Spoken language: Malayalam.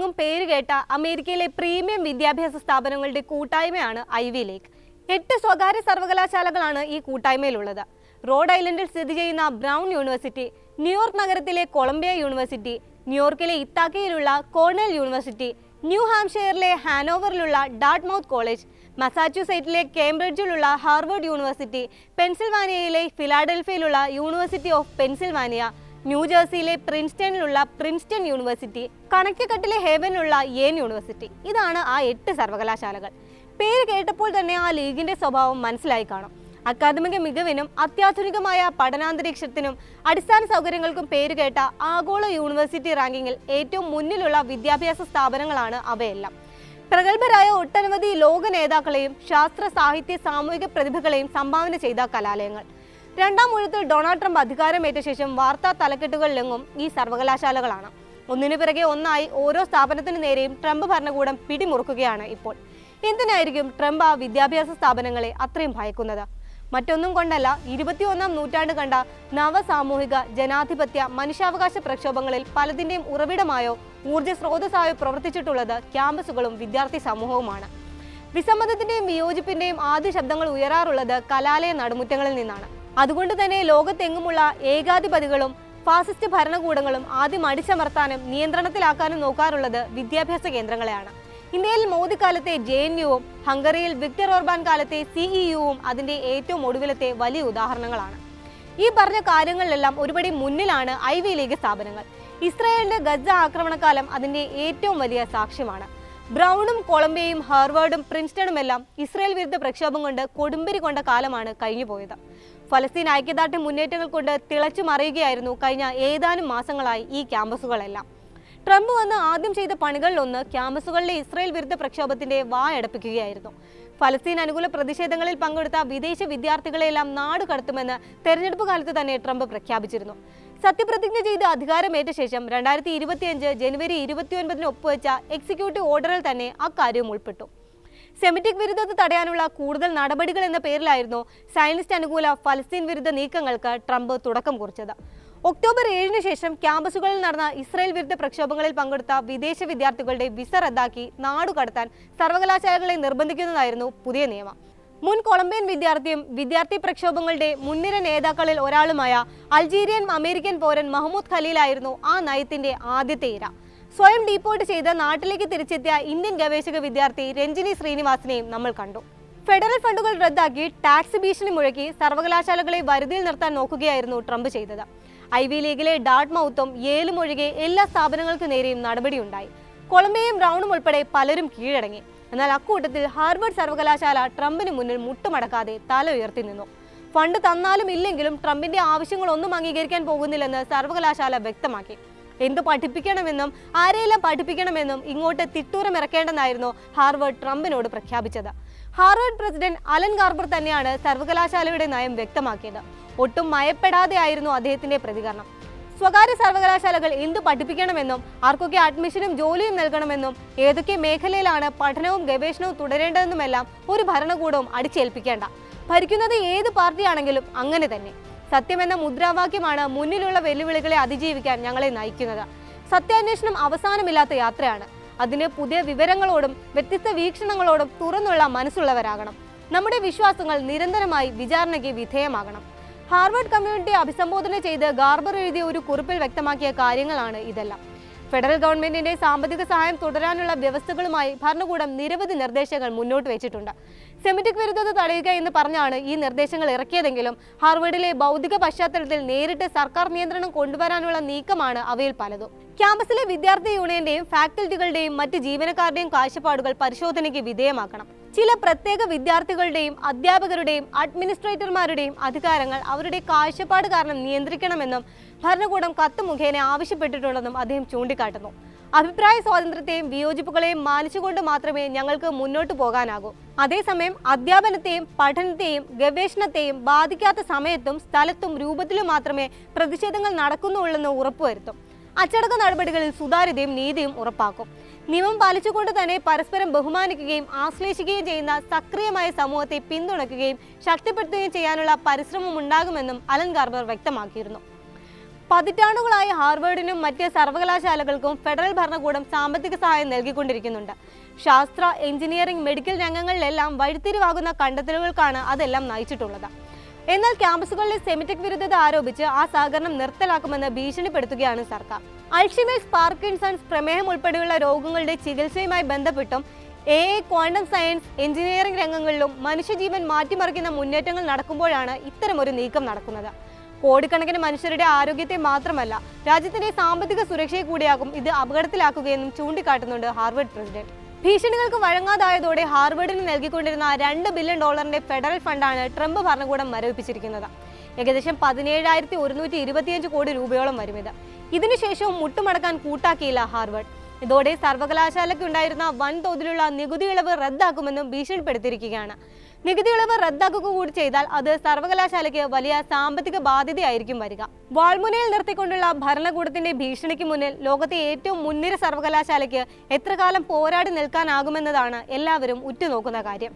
ലോകത്തെങ്ങും പേരുകേട്ട അമേരിക്കയിലെ പ്രീമിയം വിദ്യാഭ്യാസ സ്ഥാപനങ്ങളുടെ കൂട്ടായ്മയാണ് ഐവി ലീഗ്. 8 സ്വകാര്യ സർവകലാശാലകളാണ് ഈ കൂട്ടായ്മയിലുള്ളത്. റോഡ് ഐലൻഡിൽ സ്ഥിതി ചെയ്യുന്ന ബ്രൗൺ യൂണിവേഴ്സിറ്റി, ന്യൂയോർക്ക് നഗരത്തിലെ കൊളംബിയ യൂണിവേഴ്സിറ്റി, ന്യൂയോർക്കിലെ ഇത്താക്കയിലുള്ള കോർണൽ യൂണിവേഴ്സിറ്റി, ന്യൂ ഹാംഷെയറിലെ ഹാനോവറിലുള്ള ഡാർട്ട്മൗത്ത് കോളേജ്, മസാച്യുസെറ്റ്സിലെ കേംബ്രിഡ്ജിലുള്ള ഹാർവർഡ് യൂണിവേഴ്സിറ്റി, പെൻസിൽവാനിയയിലെ ഫിലാഡൽഫിയയിലുള്ള യൂണിവേഴ്സിറ്റി ഓഫ് പെൻസിൽവാനിയ, ന്യൂജേഴ്സിയിലെ പ്രിൻസ്റ്റണിലുള്ള പ്രിൻസ്റ്റൺ യൂണിവേഴ്സിറ്റി, കണക്റ്റിക്കട്ടിലെ ഹേവനിലുള്ള യേൻ യൂണിവേഴ്സിറ്റി. ഇതാണ് ആ 8 സർവകലാശാലകൾ. പേര് കേട്ടപ്പോൾ തന്നെ ആ ലീഗിന്റെ സ്വഭാവം മനസ്സിലായി കാണും. അക്കാദമിക മികവിനും അത്യാധുനികമായ പഠനാന്തരീക്ഷത്തിനും അടിസ്ഥാന സൗകര്യങ്ങൾക്കും പേരുകേട്ട ആഗോള യൂണിവേഴ്സിറ്റി റാങ്കിങ്ങിൽ ഏറ്റവും മുന്നിലുള്ള വിദ്യാഭ്യാസ സ്ഥാപനങ്ങളാണ് അവയെല്ലാം. പ്രഗത്ഭരായ ഒട്ടനവധി ലോക നേതാക്കളെയും ശാസ്ത്ര, സാഹിത്യ, സാമൂഹിക പ്രതിഭകളെയും സംഭാവന ചെയ്ത കലാലയങ്ങൾ. രണ്ടാം ഊഴത്തിൽ ഡൊണാൾഡ് ട്രംപ് അധികാരമേറ്റ ശേഷം വാർത്താ തലക്കെട്ടുകളിലെങ്ങും ഈ സർവകലാശാലകളാണ്. ഒന്നിനു പിറകെ ഒന്നായി ഓരോ സ്ഥാപനത്തിനു നേരെയും ട്രംപ് ഭരണകൂടം പിടിമുറുക്കുകയാണ് ഇപ്പോൾ. എന്തിനായിരിക്കും ട്രംപ് ആ വിദ്യാഭ്യാസ സ്ഥാപനങ്ങളെ അത്രയും ഭയക്കുന്നത്? മറ്റൊന്നും കൊണ്ടല്ല, 21-ാം നൂറ്റാണ്ട് കണ്ട നവസാമൂഹിക, ജനാധിപത്യ, മനുഷ്യാവകാശ പ്രക്ഷോഭങ്ങളിൽ പലതിൻ്റെയും ഉറവിടമായോ ഊർജ്ജ സ്രോതസ്സായോ പ്രവർത്തിച്ചിട്ടുള്ളത് ക്യാമ്പസുകളും വിദ്യാർത്ഥി സമൂഹവുമാണ്. വിസമ്മതത്തിന്റെയും വിയോജിപ്പിന്റെയും ആദ്യ ശബ്ദങ്ങൾ ഉയരാറുള്ളത് കലാലയ നടുമുറ്റങ്ങളിൽ നിന്നാണ്. അതുകൊണ്ട് തന്നെ ലോകത്തെങ്ങുമുള്ള ഏകാധിപതികളും ഫാസിസ്റ്റ് ഭരണകൂടങ്ങളും ആദ്യം അടിച്ചമർത്താനും നിയന്ത്രണത്തിലാക്കാനും നോക്കാറുള്ളത് വിദ്യാഭ്യാസ കേന്ദ്രങ്ങളെയാണ്. ഇന്ത്യയിൽ മോദി കാലത്തെ JNUവും ഹംഗറിയിൽ വിക്ടർ ഓർബാൻ കാലത്തെ CEUവും അതിന്റെ ഏറ്റവും ഒടുവിലത്തെ വലിയ ഉദാഹരണങ്ങളാണ്. ഈ പറഞ്ഞ കാര്യങ്ങളിലെല്ലാം ഒരുപടി മുന്നിലാണ് ഐവി ലീഗ് സ്ഥാപനങ്ങൾ. ഇസ്രായേലിന്റെ ഗസ ആക്രമണകാലം അതിന്റെ ഏറ്റവും വലിയ സാക്ഷ്യമാണ്. ബ്രൗണും കൊളംബിയയും ഹാർവേർഡും പ്രിൻസ്റ്റണുമെല്ലാം ഇസ്രായേൽ വിരുദ്ധ പ്രക്ഷോഭം കൊണ്ട് കൊടുമ്പിരി കൊണ്ട കാലമാണ് കഴിഞ്ഞുപോയത്. ഫലസ്തീൻ ഐക്യദാർഢ്യ മുന്നേറ്റങ്ങൾ കൊണ്ട് തിളച്ചു മറിയുകയായിരുന്നു കഴിഞ്ഞ ഏതാനും മാസങ്ങളായി ഈ ക്യാമ്പസുകളെല്ലാം. ട്രംപ് വന്ന് ആദ്യം ചെയ്ത പണികളിലൊന്ന് ക്യാമ്പസുകളിലെ ഇസ്രായേൽ വിരുദ്ധ പ്രക്ഷോഭത്തിന്റെ വായടപ്പിക്കുകയായിരുന്നു. ഫലസ്തീൻ അനുകൂല പ്രതിഷേധങ്ങളിൽ പങ്കെടുത്ത വിദേശ വിദ്യാർത്ഥികളെല്ലാം നാട് കടത്തുമെന്ന് തെരഞ്ഞെടുപ്പ് കാലത്ത് തന്നെ ട്രംപ് പ്രഖ്യാപിച്ചിരുന്നു. സത്യപ്രതിജ്ഞ ചെയ്ത് അധികാരമേറ്റ ശേഷം 2025 ജനുവരി 29 ഒപ്പുവെച്ച എക്സിക്യൂട്ടീവ് ഓർഡറിൽ തന്നെ അക്കാര്യവും ഉൾപ്പെട്ടു. സെമിറ്റിക് വിരുദ്ധത തടയാനുള്ള കൂടുതൽ നടപടികൾ എന്ന പേരിലായിരുന്നു സയനിസ്റ്റ് അനുകൂല ഫലസ്തീൻ വിരുദ്ധ നീക്കങ്ങൾക്ക് ട്രംപ് തുടക്കം കുറിച്ചത്. ഒക്ടോബർ 7-ന് ശേഷം ക്യാമ്പസുകളിൽ നടന്ന ഇസ്രായേൽ വിരുദ്ധ പ്രക്ഷോഭങ്ങളിൽ പങ്കെടുത്ത വിദേശ വിദ്യാർത്ഥികളുടെ വിസ റദ്ദാക്കി നാടുകടത്താൻ സർവകലാശാലകളെ നിർബന്ധിക്കുന്നതായിരുന്നു പുതിയ നിയമം. മുൻ കൊളംബിയൻ വിദ്യാർത്ഥിയും വിദ്യാർത്ഥി പ്രക്ഷോഭങ്ങളുടെ മുൻനിര നേതാക്കളിൽ ഒരാളുമായ അൾജീരിയൻ അമേരിക്കൻ പൗരൻ മഹ്മൂദ് ഖലീലായിരുന്നു ആ നയത്തിന്റെ ആദ്യത്തെ ഇര. സ്വയം ഡീപ്പോർട്ട് ചെയ്ത് നാട്ടിലേക്ക് തിരിച്ചെത്തിയ ഇന്ത്യൻ ഗവേഷക വിദ്യാർത്ഥി രഞ്ജിനി ശ്രീനിവാസിനെയും നമ്മൾ കണ്ടു. ഫെഡറൽ ഫണ്ടുകൾ റദ്ദാക്കി ടാക്സ് ഭീഷണി മുഴക്കി സർവകലാശാലകളെ വരുതിയിൽ നിർത്താൻ നോക്കുകയായിരുന്നു ട്രംപ് ചെയ്തത്. ഐവി ലീഗിലെ ഡാർട്ട്മൗത്തും യേലും ഒഴികെ എല്ലാ സ്ഥാപനങ്ങൾക്ക് നേരെയും നടപടിയുണ്ടായി. കൊളംബിയയും ബ്രൗണും ഉൾപ്പെടെ പലരും കീഴടങ്ങി. എന്നാൽ അക്കൂട്ടത്തിൽ ഹാർവർഡ് സർവകലാശാല ട്രംപിന് മുന്നിൽ മുട്ടുമടക്കാതെ തല ഉയർത്തി നിന്നു. ഫണ്ട് തന്നാലും ഇല്ലെങ്കിലും ട്രംപിന്റെ ആവശ്യങ്ങളൊന്നും അംഗീകരിക്കാൻ പോകുന്നില്ലെന്ന് സർവകലാശാല വ്യക്തമാക്കി. എന്ത് പഠിപ്പിക്കണമെന്നും ആരെയെല്ലാം പഠിപ്പിക്കണമെന്നും ഇങ്ങോട്ട് തിട്ടൂരമിറക്കേണ്ടെന്നായിരുന്നു ഹാർവർഡ് ട്രംപിനോട് പ്രഖ്യാപിച്ചത്. ഹാർവർഡ് പ്രസിഡന്റ് അലൻ ഗാർബർ തന്നെയാണ് സർവകലാശാലയുടെ നയം വ്യക്തമാക്കിയത്. ഒട്ടും മയപ്പെടാതെ ആയിരുന്നു അദ്ദേഹത്തിന്റെ പ്രതികരണം. സ്വകാര്യ സർവകലാശാലകൾ എന്ത് പഠിപ്പിക്കണമെന്നും ആർക്കൊക്കെ അഡ്മിഷനും ജോലിയും നൽകണമെന്നും ഏതൊക്കെ മേഖലയിലാണ് പഠനവും ഗവേഷണവും തുടരേണ്ടതെന്നുമെല്ലാം ഒരു ഭരണകൂടവും അടിച്ചേൽപ്പിക്കേണ്ട. ഭരിക്കുന്നത് ഏത് പാർട്ടിയാണെങ്കിലും അങ്ങനെ തന്നെ. സത്യമെന്ന മുദ്രാവാക്യമാണ് മുന്നിലുള്ള വെല്ലുവിളികളെ അതിജീവിക്കാൻ ഞങ്ങളെ നയിക്കുന്നത്. സത്യാന്വേഷണം അവസാനമില്ലാത്ത യാത്രയാണ്. അതിന് പുതിയ വിവരങ്ങളോടും വ്യത്യസ്ത വീക്ഷണങ്ങളോടും തുറന്നുള്ള മനസ്സുള്ളവരാകണം. നമ്മുടെ വിശ്വാസങ്ങൾ നിരന്തരമായി വിചാരണയ്ക്ക് വിധേയമാകണം. ഹാർവർഡ് കമ്മ്യൂണിറ്റിയെ അഭിസംബോധന ചെയ്ത് ഗാർബർ എഴുതിയ ഒരു കുറിപ്പിൽ വ്യക്തമാക്കിയ കാര്യങ്ങളാണ് ഇതെല്ലാം. ഫെഡറൽ ഗവൺമെന്റിന്റെ സാമ്പത്തിക സഹായം തുടരാനുള്ള വ്യവസ്ഥകളുമായി ഭരണകൂടം നിരവധി നിർദ്ദേശങ്ങൾ മുന്നോട്ട് വെച്ചിട്ടുണ്ട്. സെമിറ്റിക് വിരുദ്ധത തടയുക എന്ന് പറഞ്ഞാണ് ഈ നിർദ്ദേശങ്ങൾ ഇറക്കിയതെങ്കിലും ഹാർവർഡിലെ ഭൗതിക പശ്ചാത്തലത്തിൽ നേരിട്ട് സർക്കാർ നിയന്ത്രണം കൊണ്ടുവരാനുള്ള നീക്കമാണ് അവയിൽ പലതും. ക്യാമ്പസിലെ വിദ്യാർത്ഥി യൂണിയന്റെയും ഫാക്കൽറ്റികളുടെയും മറ്റ് ജീവനക്കാരുടെയും കാഴ്ചപ്പാടുകൾ പരിശോധനയ്ക്ക് വിധേയമാക്കണം. ചില പ്രത്യേക വിദ്യാർത്ഥികളുടെയും അധ്യാപകരുടെയും അഡ്മിനിസ്ട്രേറ്റർമാരുടെയും അധികാരങ്ങൾ അവരുടെ കാഴ്ചപ്പാട് കാരണം നിയന്ത്രിക്കണമെന്നും ഭരണകൂടം കത്ത് മുഖേന ആവശ്യപ്പെട്ടിട്ടുണ്ടെന്നും അദ്ദേഹം ചൂണ്ടിക്കാട്ടുന്നു. അഭിപ്രായ സ്വാതന്ത്ര്യത്തെയും വിയോജിപ്പുകളെയും മാനിച്ചുകൊണ്ട് മാത്രമേ ഞങ്ങൾക്ക് മുന്നോട്ട് പോകാനാകൂ. അതേസമയം അധ്യാപനത്തെയും പഠനത്തെയും ഗവേഷണത്തെയും ബാധിക്കാത്ത സമയത്തും സ്ഥലത്തും രൂപത്തിലും മാത്രമേ പ്രതിഷേധങ്ങൾ നടക്കുന്നുള്ളെന്ന് ഉറപ്പുവരുത്തും. അച്ചടക്ക നടപടികളിൽ സുതാര്യതയും നീതിയും ഉറപ്പാക്കും. നിയമം പാലിച്ചുകൊണ്ട് തന്നെ പരസ്പരം ബഹുമാനിക്കുകയും ആശ്ലേഷിക്കുകയും ചെയ്യുന്ന സക്രിയമായ സമൂഹത്തെ പിന്തുണയ്ക്കുകയും ശക്തിപ്പെടുത്തുകയും ചെയ്യാനുള്ള പരിശ്രമം ഉണ്ടാകുമെന്നും അലൻ ഗാർബർ വ്യക്തമാക്കിയിരുന്നു. പതിറ്റാണ്ടുകളായി ഹാർവേഡിനും മറ്റ് സർവകലാശാലകൾക്കും ഫെഡറൽ ഭരണകൂടം സാമ്പത്തിക സഹായം നൽകിക്കൊണ്ടിരിക്കുന്നുണ്ട്. ശാസ്ത്ര, എഞ്ചിനീയറിംഗ്, മെഡിക്കൽ രംഗങ്ങളിലെല്ലാം വഴിത്തിരിവാകുന്ന കണ്ടെത്തലുകൾക്കാണ് അതെല്ലാം നയിച്ചിട്ടുള്ളത്. എന്നാൽ ക്യാമ്പസുകളിലെ സെമിറ്റിക് വിരുദ്ധത ആരോപിച്ച് ആ സഹകരണം നിർത്തലാക്കുമെന്ന് ഭീഷണിപ്പെടുത്തുകയാണ് സർക്കാർ. അൾഷിമേഴ്സ്, പാർക്കിൻസൺസ്, പ്രമേഹം ഉൾപ്പെടെയുള്ള രോഗങ്ങളുടെ ചികിത്സയുമായി ബന്ധപ്പെട്ടും AI, ക്വാണ്ടം സയൻസ്, എഞ്ചിനീയറിംഗ് രംഗങ്ങളിലും മനുഷ്യജീവൻ മാറ്റിമറിക്കുന്ന മുന്നേറ്റങ്ങൾ നടക്കുമ്പോഴാണ് ഇത്തരമൊരു നീക്കം നടക്കുന്നത്. കോടിക്കണക്കിന് മനുഷ്യരുടെ ആരോഗ്യത്തെ മാത്രമല്ല, രാജ്യത്തിന്റെ സാമ്പത്തിക സുരക്ഷയെ കൂടിയാകും ഇത് അപകടത്തിലാക്കുകയെന്നും ചൂണ്ടിക്കാട്ടുന്നുണ്ട് ഹാർവേഡ് പ്രസിഡന്റ്. ഭീഷണികൾക്ക് വഴങ്ങാതായതോടെ ഹാർവേഡിന് നൽകിക്കൊണ്ടിരുന്ന $2 ബില്യൺ ഫെഡറൽ ഫണ്ടാണ് ട്രംപ് ഭരണകൂടം മരവിപ്പിച്ചിരിക്കുന്നത്. ഏകദേശം 17,125 കോടി രൂപയോളം വരും ഇത്. ഇതിനുശേഷവും മുട്ടുമടക്കാൻ കൂട്ടാക്കിയില്ല ഹാർവേഡ്. ഇതോടെ സർവകലാശാലയ്ക്കുണ്ടായിരുന്ന വൻതോതിലുള്ള നികുതി ഇളവ് റദ്ദാക്കുമെന്നും ഭീഷണിപ്പെടുത്തിയിരിക്കുകയാണ്. നികുതി ഇളവ് റദ്ദാക്കുക കൂടി ചെയ്താൽ അത് സർവകലാശാലയ്ക്ക് വലിയ സാമ്പത്തിക ബാധ്യതയായിരിക്കും വരിക. വാൾമുനയിൽ നിർത്തിക്കൊണ്ടുള്ള ഭരണകൂടത്തിന്റെ ഭീഷണിക്ക് മുന്നിൽ ലോകത്തെ ഏറ്റവും മുൻനിര സർവകലാശാലയ്ക്ക് എത്ര കാലം പോരാടി നിൽക്കാനാകുമെന്നതാണ് എല്ലാവരും ഉറ്റുനോക്കുന്ന കാര്യം.